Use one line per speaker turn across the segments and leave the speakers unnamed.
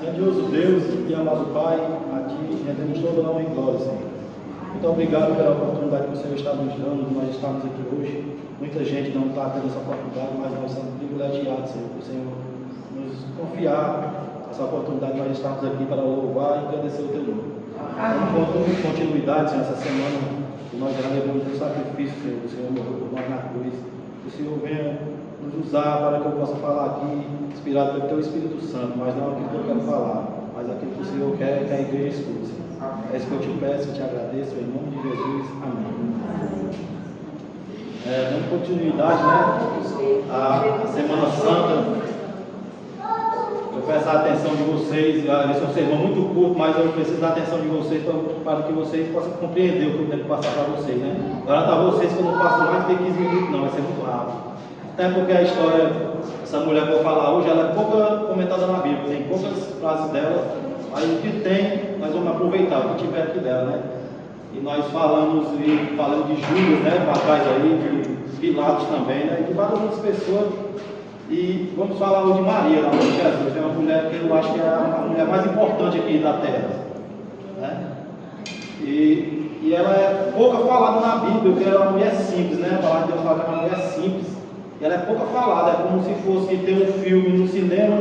Grandioso Deus e amado Pai, a Ti rendemos toda a honra e glória, Senhor. Muito obrigado pela oportunidade que o Senhor está nos dando, nós estamos aqui hoje. Muita gente não está tendo essa oportunidade, mas nós somos privilegiados, Senhor, por o Senhor nos confiar essa oportunidade, nós estamos aqui para louvar e agradecer o Teu nome. Em continuidade, Senhor, essa semana nós já levamos um sacrifício, Senhor, o Senhor morreu por nós na cruz. Que o Senhor venha nos usar para que eu possa falar aqui, inspirado pelo Teu Espírito Santo, mas não aquilo que eu quero falar, mas aquilo que o Senhor quer que a igreja escute. É isso que eu te peço, eu te agradeço, em nome de Jesus. Amém. Dando continuidade, a Semana Santa, eu peço a atenção de vocês. Esse é um sermão muito curto, mas eu preciso da atenção de vocês para que vocês possam compreender o que eu tenho que passar para vocês, Agora está vocês que eu não passo mais de 15 minutos, não, vai ser muito rápido. Até porque a história, essa mulher que eu vou falar hoje, ela é pouca comentada na Bíblia, tem poucas frases dela, mas o que tem, nós vamos aproveitar, o que tiver aqui dela, E nós falamos de Judas, para trás aí, de Pilatos também, e de várias outras pessoas. E vamos falar hoje de Maria, da mãe de Jesus, é uma mulher que eu acho que é a mulher mais importante aqui da terra, E ela é pouca falada na Bíblia, porque ela é uma mulher simples, A palavra de Deus fala que é uma mulher simples. E ela é pouca falada, é como se fosse ter um filme no cinema,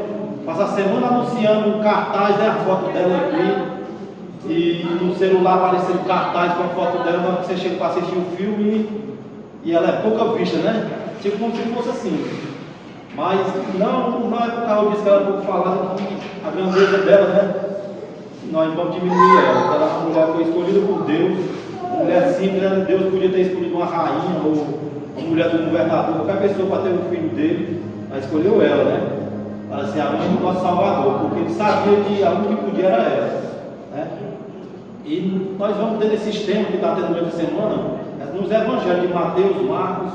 passa a semana anunciando um cartaz, a foto dela aqui, e no celular aparecendo cartaz com a foto dela, quando você chega para assistir o filme, e ela é pouca vista, Tipo como se fosse assim. Mas não é por causa disso que ela é pouco falada, que a grandeza dela, nós vamos diminuir ela. Ela, a mulher foi escolhida por Deus, uma mulher simples, Deus podia ter escolhido uma rainha ou uma mulher do governador, qualquer pessoa para ter um filho dele, mas escolheu ela, para ser a mãe do nosso Salvador, porque ele sabia que a única que podia era ela, E nós vamos ter esses temas que está tendo durante a semana, nos evangelhos de Mateus, Marcos,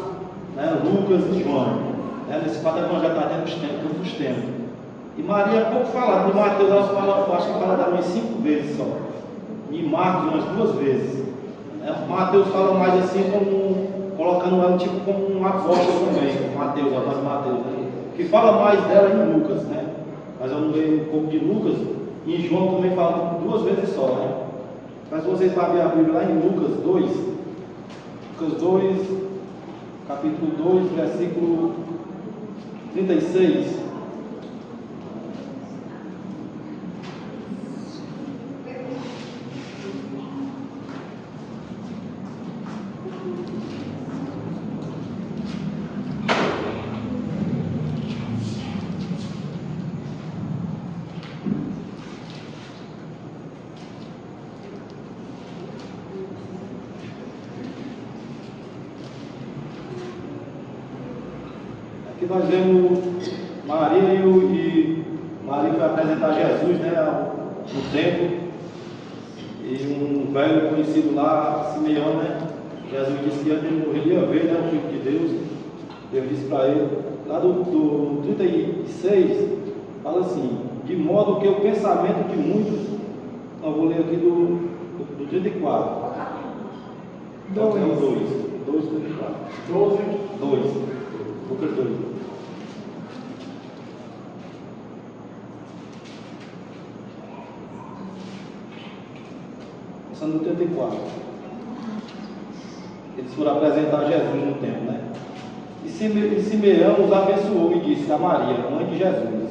Lucas e João. Nesse quatro evangelhos está tendo todos os temas. E Maria é pouco falada, de Mateus ela fala, eu acho que fala da mãe 5 vezes só, e Marcos umas 2 vezes. Mateus fala mais assim como colocando ela tipo como uma apóstolo também, Mateus, a voz de Mateus, que fala mais dela em Lucas, Mas eu não leio um pouco de Lucas, e em João também fala 2 vezes só, Mas vocês vão abrir a Bíblia lá em Lucas 2, capítulo 2, versículo 36. Aqui nós vemos Maria e Maria foi apresentar Jesus, no templo, e um velho conhecido lá, Simeão, Jesus disse que antes de morrer ele ia ver, o Filho de Deus. Deus disse para ele, lá do 36, fala assim, de modo que o pensamento de muitos, eu vou ler aqui do 34. Então, 2, 34. 2. Lucas 2. Passando no 34. Eles foram apresentar Jesus no templo, E Simeão os abençoou e disse a Maria, mãe de Jesus: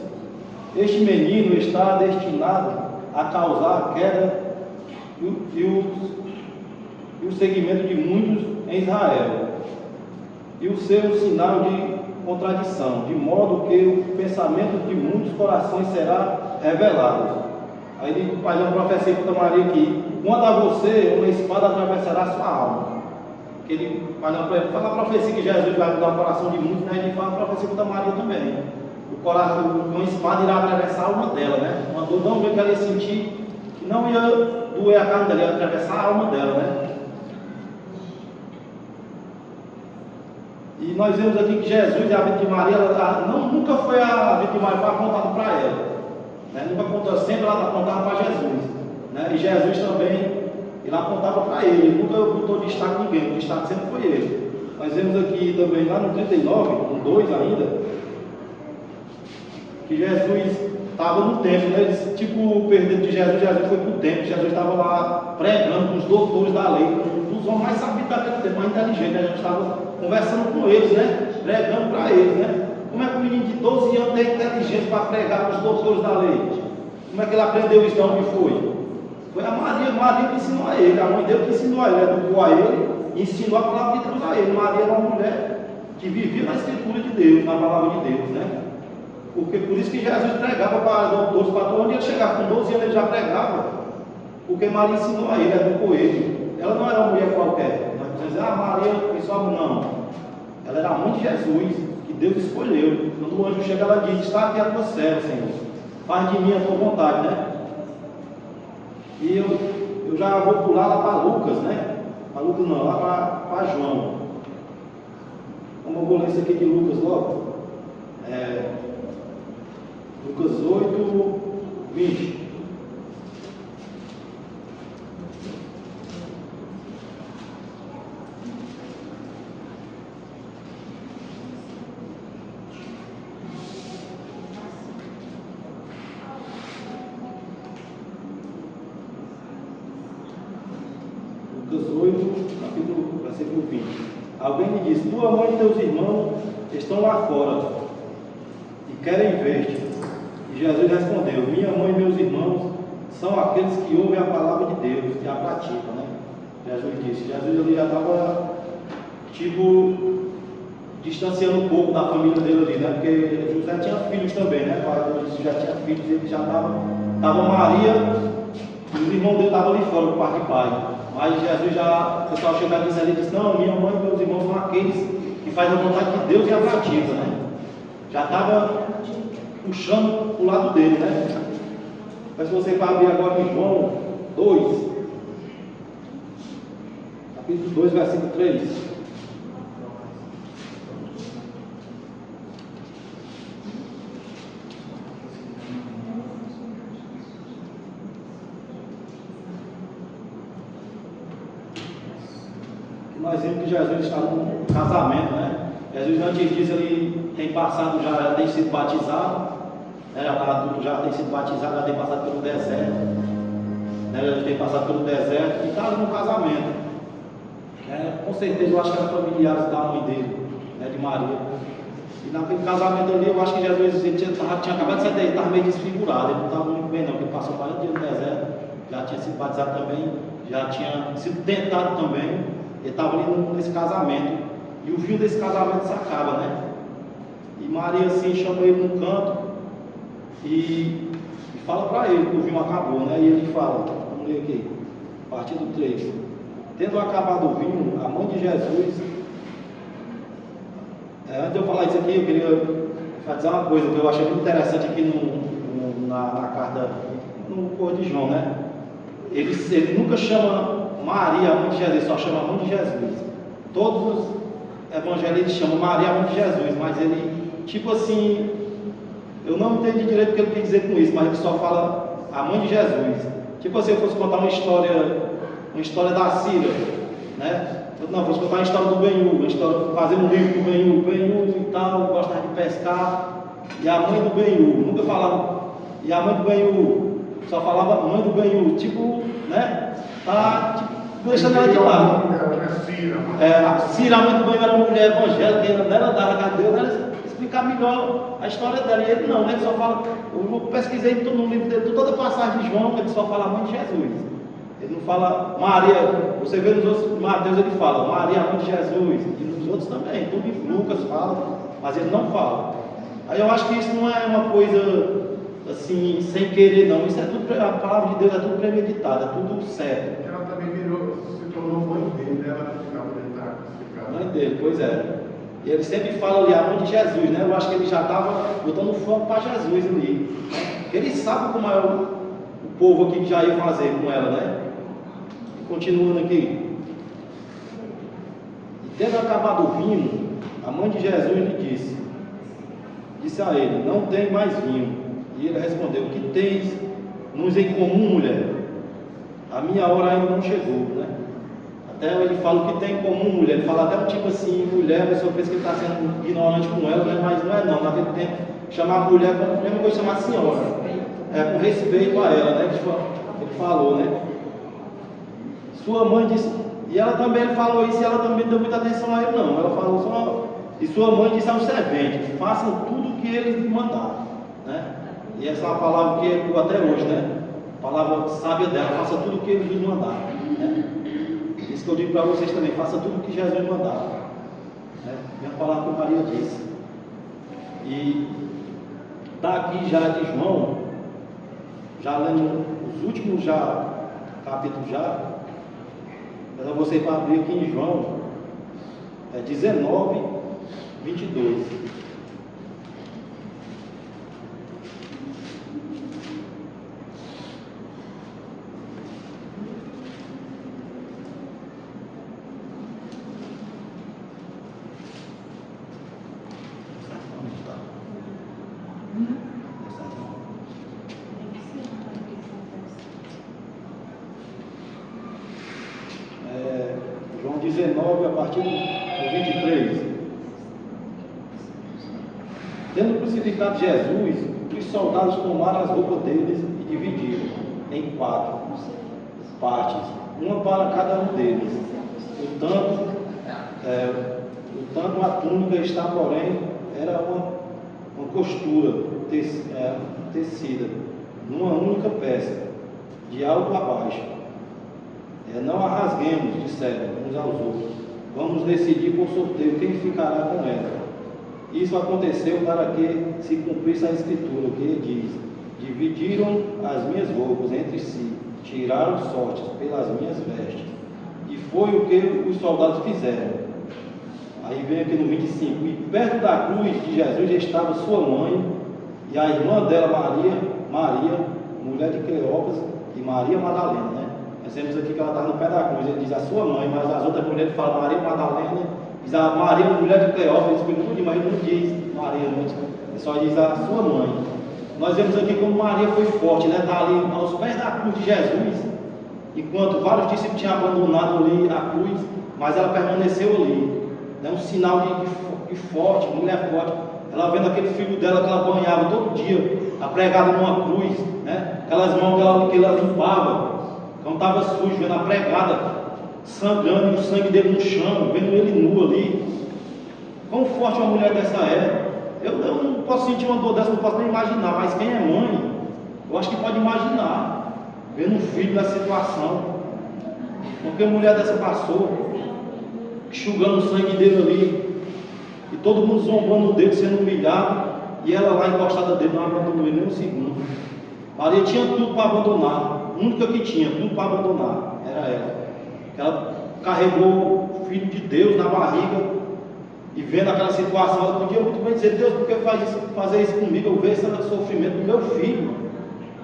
este menino está destinado a causar a queda e o seguimento de muitos em Israel, e o seu sinal de contradição, de modo que o pensamento de muitos corações será revelado. Aí ele faz uma profecia para Maria que quando a você uma espada atravessará a sua alma. Ele fala a profecia que Jesus vai mudar o coração de muitos, Ele fala a profecia para Maria também. Uma espada irá atravessar a alma dela, Mandou não ver que ela ia sentir que não ia doer a carne dela, ia atravessar a alma dela, E nós vemos aqui que Jesus e a Virgem Maria, nunca foi a Virgem Maria apontada para ela, Nunca apontou, sempre ela apontava para Jesus, E Jesus também, ele apontava para ele nunca botou destaque ninguém, o destaque sempre foi ele. Nós vemos aqui também, lá no 39, no 2 ainda, que Jesus estava no templo, né? Eles, tipo, o perdido de Jesus, Jesus foi para o templo, Jesus estava lá pregando com os doutores da lei, com os homens mais sabidos daquele tempo, mais inteligentes, né? Jesus estava conversando com eles, né? Pregando para eles, né? Como é que um menino de 12 anos tem inteligência para pregar para os doutores da lei? Como é que ele aprendeu isso? De onde foi? Foi a Maria que ensinou a ele, a mãe dele que ensinou a ele, educou a ele e ensinou a palavra de Deus a ele. Maria era uma mulher que vivia na Escritura de Deus, na palavra de Deus, né? Porque por isso que Jesus pregava para doutores, para onde ele chegava, com 12 anos ele já pregava, porque Maria ensinou a ele, educou ele. Ela não era uma mulher qualquer, nós podemos dizer, Maria, pessoal, não. Ela era a mãe de Jesus, que Deus escolheu. Quando o anjo chega, ela diz: está aqui a tua serva, Senhor, faz de mim a tua vontade, né? E eu já vou pular lá para Lucas, né? Para Lucas não, lá para João. Como eu vou ler isso aqui de Lucas logo? Lucas 8, 20. Lucas 8, capítulo, versículo 20. Alguém lhe disse: tua mãe e teus irmãos estão lá fora e querem ver-te. E Jesus respondeu: minha mãe e meus irmãos são aqueles que ouvem a palavra de Deus e a praticam, né? Jesus disse. Jesus ali já estava, tipo, distanciando um pouco da família dele ali, né? Porque José tinha filhos também, né? Quando já tinha filhos, ele já estava Maria e os irmãos dele estavam ali fora, do quarto de pai. Mas Jesus já, o pessoal chegava e disse: não, minha mãe e meus irmãos são aqueles que fazem a vontade de Deus e a praticam, né? Já estava puxando para o lado dele, né? Mas se você vai abrir agora em João 2, capítulo 2, versículo 3. Nós vimos que Jesus está num casamento, né? Jesus antes disso ele tem passado, já tem sido batizado, né? Já tem sido batizado, já tem passado pelo deserto, né? Já tem passado pelo deserto e está ali no casamento. Com certeza eu acho que eram familiares da mãe dele, né? De Maria. E naquele casamento ali eu acho que Jesus ele tinha acabado de sair, estava meio desfigurado, ele não estava muito bem não, porque ele passou 40 dias no deserto, já tinha sido batizado também, já tinha sido tentado também. Ele estava ali nesse casamento. E o fim desse casamento se acaba, né? E Maria assim chama ele no canto e fala para ele que o vinho acabou, né? E ele fala, vamos ler aqui, a partir do 3. Tendo acabado o vinho, a mãe de Jesus. Antes de eu falar isso aqui, eu queria dizer uma coisa que eu achei muito interessante aqui na carta, no Correio de João, né? Ele nunca chama Maria, a mãe de Jesus, só chama a mãe de Jesus. Todos os evangelhos chamam Maria, a mãe de Jesus, mas ele, tipo assim, eu não entendi direito o que ele quer dizer com isso, mas ele só fala a mãe de Jesus. Tipo assim, eu fosse contar uma história da Síria, né? Não, fosse contar a história do Ben-Hur, fazer um livro do Ben-Hur e tal, gostava de pescar, e a mãe do Ben-Hur, nunca falava, e a mãe do Ben-Hur, só falava mãe do Ben-Hur, tipo, né? Tá, tipo, deixando ela de lado. A Cira, a mãe do Ben-Hur, era uma mulher evangélica, ela dava a Deus, ela explicar melhor a história dela. E ele não, né? Ele só fala, eu pesquisei no livro dele, toda a passagem de João, ele só fala a mãe de Jesus. Ele não fala Maria, você vê nos outros, Mateus ele fala Maria, a mãe de Jesus, e nos outros também, tudo em Lucas fala, mas ele não fala. Aí eu acho que isso não é uma coisa assim, sem querer não, isso é tudo, a palavra de Deus é tudo premeditado, é tudo certo.
Ela também se tornou mãe dele, né? Ela ficava crucificada.
Mãe dele, pois é. E ele sempre fala ali a mãe de Jesus, né? Eu acho que ele já estava botando foco para Jesus ali, né? Ele sabe como é o povo aqui que já ia fazer com ela, né? E continuando aqui. E tendo acabado o vinho, a mãe de Jesus lhe disse a ele: não tem mais vinho. E ele respondeu: o que tens-nos em comum, mulher? A minha hora ainda não chegou, né? Até ele fala o que tem em comum, mulher. Ele fala até um tipo assim, mulher, a pessoa pensa que ele está sendo ignorante com ela, né? Mas não é não. Naquele tempo, chamar mulher como a mesma coisa que chamar senhora. com respeito a ela, né? Ele falou, né? Sua mãe disse, e ela também ele falou isso, e ela também não deu muita atenção a ele, não. Ela falou só, e sua mãe disse aos serventes: façam tudo o que eles lhe mandaram, né? E essa é uma palavra que ecoa até hoje, né? Palavra sábia dela: faça tudo o que eles lhe mandaram, né? Isso que eu digo para vocês também: faça tudo o que Jesus mandava, né? Minha palavra que Maria disse. E está aqui já de João, já lendo os últimos capítulos já. Mas você para abrir aqui em João 19, 22. João 19, a partir do 23. Tendo crucificado Jesus, os soldados tomaram as roupas deles e dividiram em 4 partes, uma para cada um deles. Portanto, a túnica está, porém, era uma costura tecida numa única peça, de alto a baixo. Não a rasguemos, disseram uns aos outros. Vamos decidir por sorteio quem ficará com ela. Isso aconteceu para que se cumprisse a escritura, que diz: dividiram as minhas roupas entre si, tiraram sortes pelas minhas vestes. E foi o que os soldados fizeram. Aí vem aqui no 25: e perto da cruz de Jesus estava sua mãe e a irmã dela, Maria, mulher de Cleópas, e Maria Madalena, né? Nós temos aqui que ela está no pé da cruz. Ele diz a sua mãe, mas as outras mulheres falam Maria Madalena, diz a Maria, mulher de Cleópas, mas não diz Maria, ele só diz a sua mãe. Nós vemos aqui como Maria foi forte, né? Está ali aos pés da cruz de Jesus, enquanto vários discípulos tinham abandonado ali a cruz, mas ela permaneceu ali. É um sinal de forte, mulher forte. Ela vendo aquele filho dela que ela banhava todo dia, apregado numa cruz, né? Aquelas mãos que ela limpava, quando estava sujo, vendo a pregada, sangrando, e o sangue dele no chão, vendo ele nu ali. Quão forte uma mulher dessa é? Eu não posso sentir uma dor dessa, não posso nem imaginar, mas quem é mãe, eu acho que pode imaginar, vendo um filho nessa situação. Porque a mulher dessa passou, enxugando o sangue dele ali, e todo mundo zombando dele, sendo humilhado, e ela lá encostada dele, não abandonou ele nem um segundo. Maria tinha tudo para abandonar, a única que tinha tudo para abandonar era ela. Ela carregou o Filho de Deus na barriga, e vendo aquela situação, ela podia muito bem dizer: Deus, por que fazer isso comigo? Eu vejo esse sofrimento do meu filho,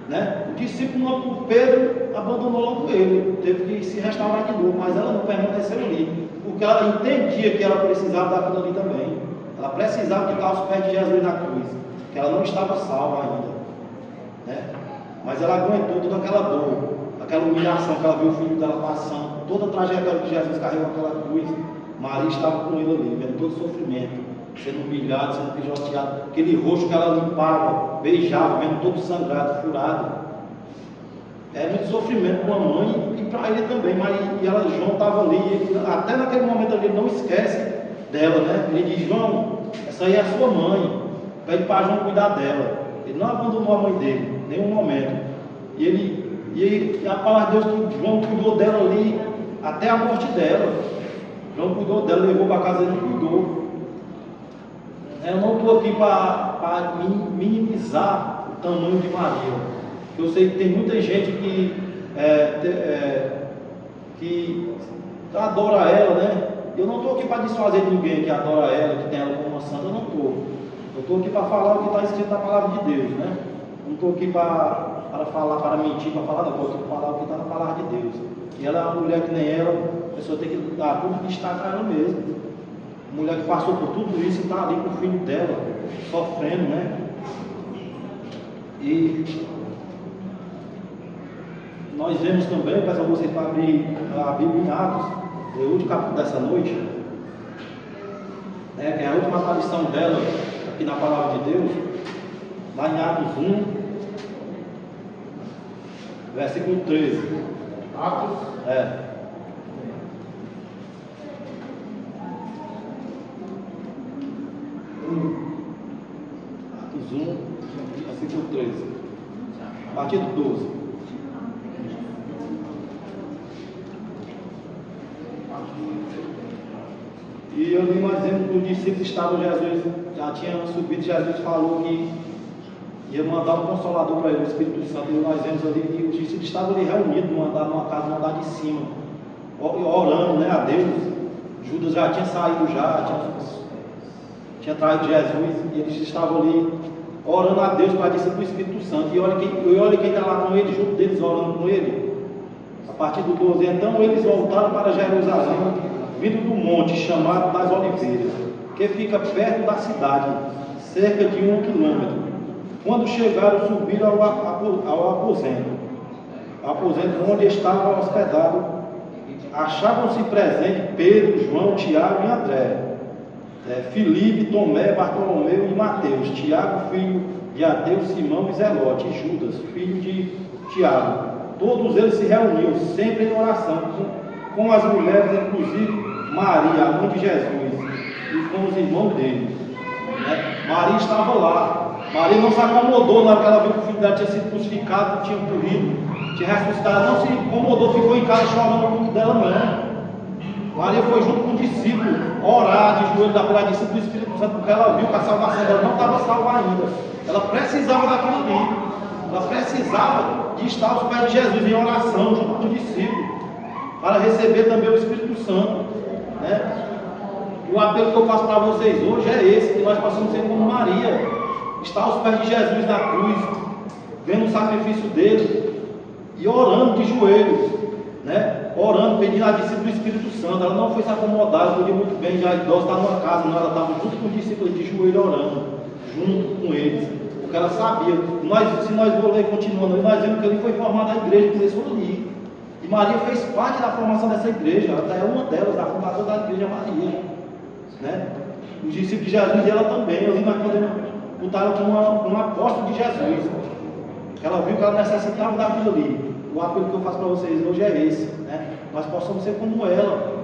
né? O discípulo Pedro abandonou logo ele, teve que se restaurar de novo, mas ela não permaneceu ali, porque ela entendia que ela precisava daquilo ali também. Ela precisava de estar aos pés de Jesus na cruz, que ela não estava salva ainda, né? Mas ela aguentou toda aquela dor, aquela humilhação que ela viu o filho dela passando, toda a trajetória que Jesus carregou aquela cruz. Maria estava com ele ali, vendo todo o sofrimento, sendo humilhado, sendo pisoteado, aquele rosto que ela limpava, beijava, vendo todo sangrado, furado. É muito sofrimento para uma mãe e para ele também. Mas João estava ali, até naquele momento ali, ele não esquece dela, né? Ele diz: João, essa aí é a sua mãe, pede para João cuidar dela. Ele não abandonou a mãe dele, em nenhum momento. E a palavra de Deus que João cuidou dela ali até a morte dela. João cuidou dela, levou para casa e não cuidou. Eu não estou aqui para minimizar o tamanho de Maria. Eu sei que tem muita gente que adora ela, né? Eu não estou aqui para desfazer ninguém que adora ela, que tem ela como uma santa. Eu não estou. Eu estou aqui para falar o que está escrito na palavra de Deus, né? Não estou aqui para falar, para mentir, para falar, não. Estou aqui para falar o que está na palavra de Deus. E ela é uma mulher que nem ela, a pessoa tem que dar tudo que está para ela mesma. Mulher que passou por tudo isso e está ali com o filho dela, sofrendo, né? E nós vemos também, peço a você para abrir a Bíblia em Atos, o último capítulo dessa noite, né, que é a última aparição dela aqui na palavra de Deus, lá em Atos 1, versículo 13.
Atos.
Atos 1, versículo 13. A partir do 12. E eu li mais exemplo que os discípulos estavam, Jesus já tinha subido, Jesus falou que ia mandar um consolador para ele, o Espírito Santo. E nós vemos ali que os discípulos estavam ali reunidos numa casa, no andar de cima, orando, né, a Deus. Judas já tinha saído, tinha traído Jesus, e eles estavam ali orando a Deus para a descida do Espírito Santo. E olha quem está lá com ele, junto deles, orando com ele. A partir do 12, então eles voltaram para Jerusalém, vindo do monte chamado das Oliveiras, que fica perto da cidade, cerca de 1 quilômetro. Quando chegaram, subiram ao aposento onde estava hospedado. Achavam-se presentes Pedro, João, Tiago e André, Filipe, Tomé, Bartolomeu e Mateus, Tiago, filho de Adeu, Simão e Zelote, e Judas, filho de Tiago. Todos eles se reuniam sempre em oração, com as mulheres, inclusive Maria, a mãe de Jesus, e com os irmãos dele. Maria estava lá. Maria não se acomodou na hora que ela viu que o filho dela tinha sido crucificado, tinha morrido, tinha ressuscitado. Ela não se incomodou, ficou em casa chorando o filho dela, não. Maria foi junto com o discípulo orar de joelho pela discípula do Espírito Santo, porque ela viu que a salvação dela não estava salva ainda. Ela precisava daquilo ali. Ela precisava de estar aos pés de Jesus em oração junto com o discípulo, para receber também o Espírito Santo, né? E o apelo que eu faço para vocês hoje é esse, que nós possamos ser como Maria, estar aos pés de Jesus na cruz, vendo o sacrifício dele e orando de joelhos, né? Orando, pedindo a discípula do Espírito Santo. Ela não foi se acomodar, ela podia muito bem, já idosa, estar numa casa, não, ela estava junto com o discípulo de joelho orando, junto com eles, porque ela sabia. Se nós vamos ler continuando, nós vemos que ali foi formada a igreja, começou ali. E Maria fez parte da formação dessa igreja, ela é uma delas, a fundadora da igreja Maria, né? Os discípulos de Jesus e ela também. Ali nós podemos botar ela como uma apóstola de Jesus. Ela viu que ela necessitava daquilo ali. O apelo que eu faço para vocês hoje é esse, né? Nós possamos ser como ela,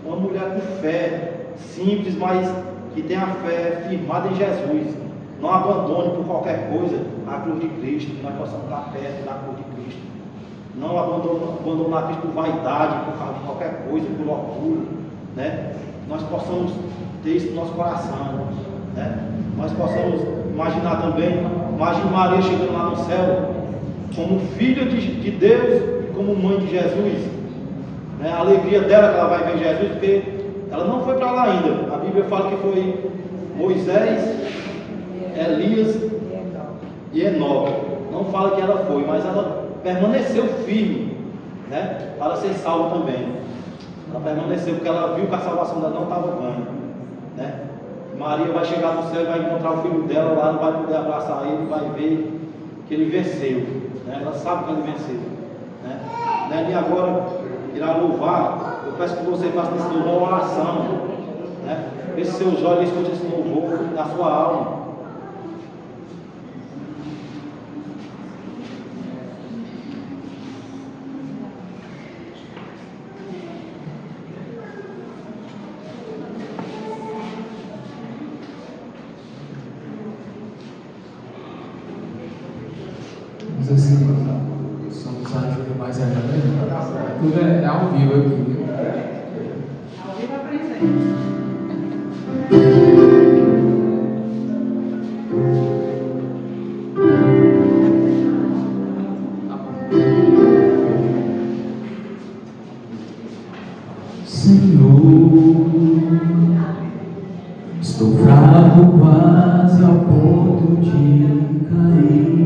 uma mulher com fé, simples, mas que tem a fé firmada em Jesus. Não abandone por qualquer coisa a cruz de Cristo, que nós possamos estar perto da cruz de Cristo. Não abandonar a Cristo por vaidade, por causa de qualquer coisa, por orgulho, né? Nós possamos ter isso no nosso coração, né? Nós possamos imaginar também, imagine Maria chegando lá no céu, como filha de Deus e como mãe de Jesus, né? A alegria dela que ela vai ver Jesus, porque ela não foi para lá ainda. A Bíblia fala que foi Moisés, Elias e Enoque. Não fala que ela foi, mas ela permaneceu firme, né? Para ser salva também. Ela permaneceu porque ela viu que a salvação dela não estava ganha, né? Maria vai chegar no céu e vai encontrar o filho dela lá, não vai poder abraçar ele, vai ver que ele venceu, né? Ela sabe que ele venceu, né? E agora irá louvar. Eu peço que você faça desse louvor uma oração, né? Feche seus olhos e escute esse louvor da sua alma.
Assim, somos a ajuda mais ainda, né? Tudo é ao vivo aqui, viu?
Ao vivo é presente.
Senhor, estou fraco quase ao ponto de cair.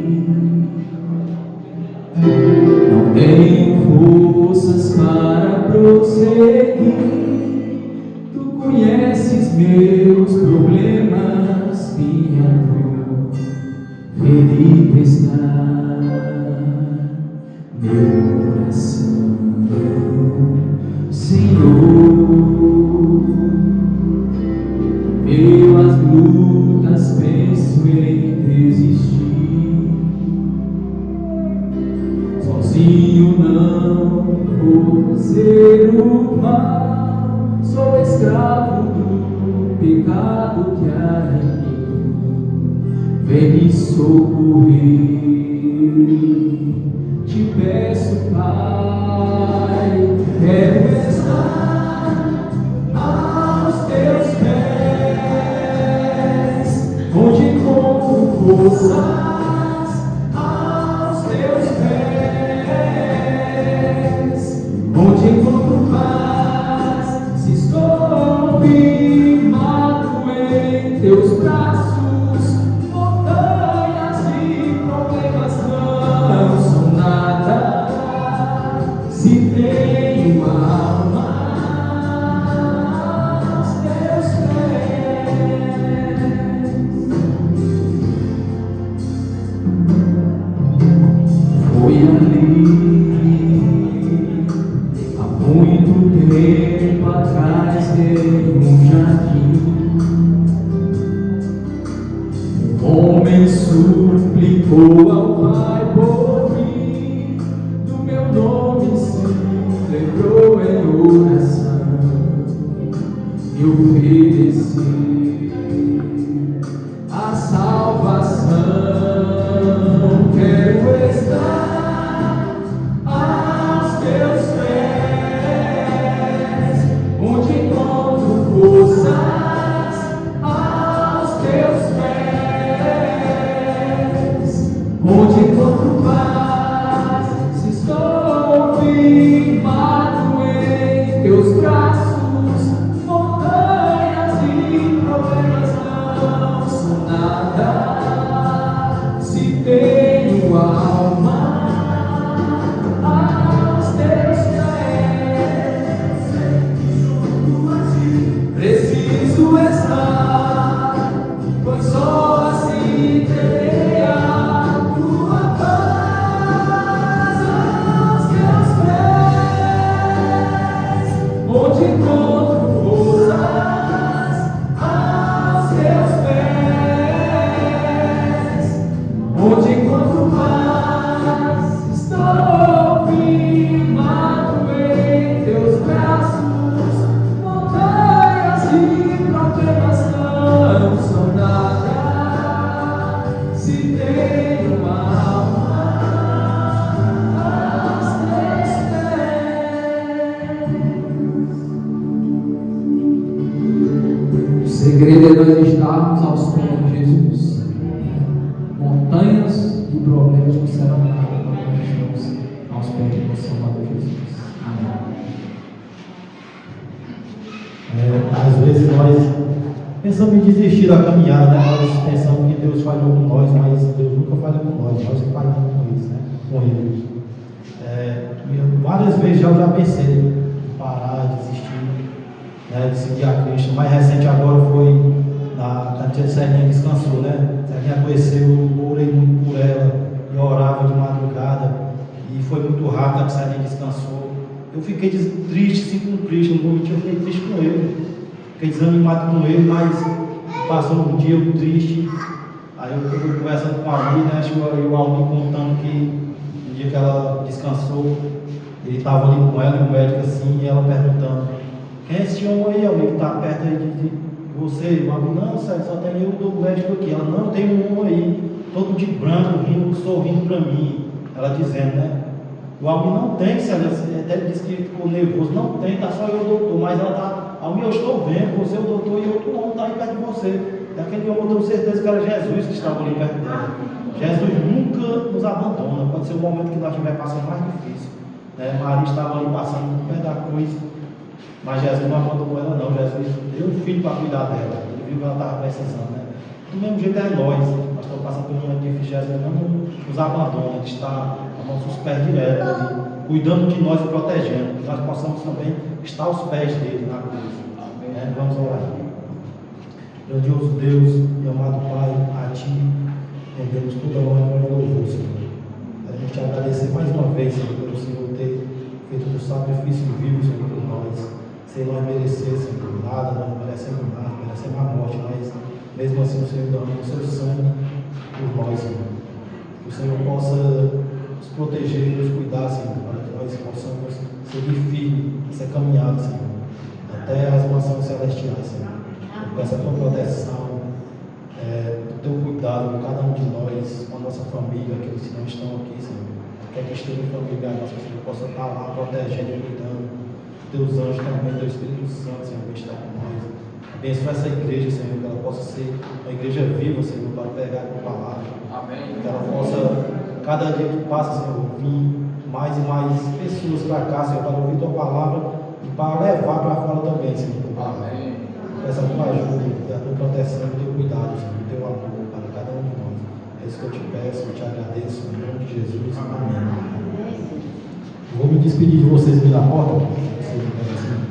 Não tenho forças para prosseguir. sozinho não vou fazer o mal, sou escravo do pecado que há em mim. Vem me socorrer, te peço, Pai, quero estar aos teus pés, onde encontro força. Onde encontro paz, se estou firmado em teus braços, montanhas e problemas não são nada, se tenho alma aos teus pés. Foi ali muito tempo atrás em um jardim, um homem suplicou ao Pai por mim, do meu nome se lembrou em oração, e ofereci a salvação. Quero estar aos teus pés, onde encontro forças aos teus pés, onde encontro paz, se estou firmado em teus braços, montanhas e problemas não são nada, se tenho alma aos teus pés. Preciso estar, pois só assim terei a tua paz aos teus pés, onde encontro forças aos teus pés, onde encontro paz, estou firmado em teus braços, montanhas e problemas não são nada, se tenho alma aos teus pés. O segredo é nós estarmos aos pés de Jesus. Montanhas e problemas não serão nada quando nós estamos aos pés do nosso Salvador Jesus. Amém.
Às vezes nós pensamos em desistir da caminhada, né? Nós pensamos que Deus falhou com nós, mas Deus nunca falhou com nós que falhamos com eles, né? Com Ele. Várias vezes já pensei em parar, desistir, né? De seguir a Cristo. O mais recente agora foi na tia Serginha descansou, né? Serginha adoeceu, eu orei muito por ela e orava de madrugada, e foi muito rápido que Serginha descansou. Eu fiquei triste, sim, com Cristo, não vou mentir, eu fiquei triste com ele, fiquei desanimado com ele, mas passou um dia eu triste. Aí eu fui conversando com a Almi, né? Acho que o Almi contando que no dia que ela descansou, ele estava ali com ela e o médico assim, e ela perguntando: quem é esse homem aí, Almi, que está perto aí de você? O Almi: não, só tem eu do médico aqui. Ela: não, tem um homem aí, todo de branco, rindo, sorrindo para mim. Ela dizendo, né? O Almi: não tem, até ele disse que ficou nervoso. Não tem, tá só eu, doutor. Mas ela tá: Almi, eu estou vendo, você, o doutor, e outro homem está aí perto de você. Daquele homem eu tenho certeza que era Jesus que estava ali perto dela. Jesus nunca nos abandona. Pode ser o momento que nós estivermos passando mais difícil, né? Maria estava ali passando no pé da cruz, mas Jesus não abandonou ela, não. Jesus deu um filho para cuidar dela. Ele viu que ela estava precisando, né? Do mesmo jeito é nós estamos passando por um momento difícil. Jesus não nos abandona, ele está aos nossos pés direto ali, cuidando de nós e protegendo, que nós possamos também estar aos pés dele na cruz. Né? Vamos orar. Grandioso Deus e amado Pai, a Ti rendemos toda a honra e louvor, Senhor. A gente te agradecer mais uma vez, Senhor, pelo Senhor ter feito um sacrifício vivo, Senhor, por nós, sem nós merecer, Senhor, nada, nós não merecemos nada, merecemos a morte, mas mesmo assim o Senhor derramou o seu sangue por nós, Senhor. Que o Senhor possa nos proteger e nos cuidar, Senhor, para que nós possamos seguir firme essa caminhada, Senhor, até as mansões celestiais, Senhor. Eu peço a tua proteção, o teu cuidado com cada um de nós, com a nossa família, aqueles que não estão aqui, Senhor. Quer que esteja familiar, nossa Senhor, possa estar lá protegendo e cuidando. Teus anjos também, teu Espírito Santo, Senhor, que está com nós. Abençoa essa igreja, Senhor, que ela possa ser uma igreja viva, Senhor, para pegar a tua palavra.
Amém.
Que ela possa, cada dia que passa, Senhor, vir mais e mais pessoas para cá, Senhor, para ouvir tua palavra e para levar para fora também, Senhor, tua palavra.
Amém.
Peça a tua ajuda, a tua proteção, o teu cuidado, Senhor, o teu amor para cada um de nós. É isso que eu te peço, eu te agradeço, em nome de Jesus. Amém. Vou me despedir de vocês aqui na porta. Vocês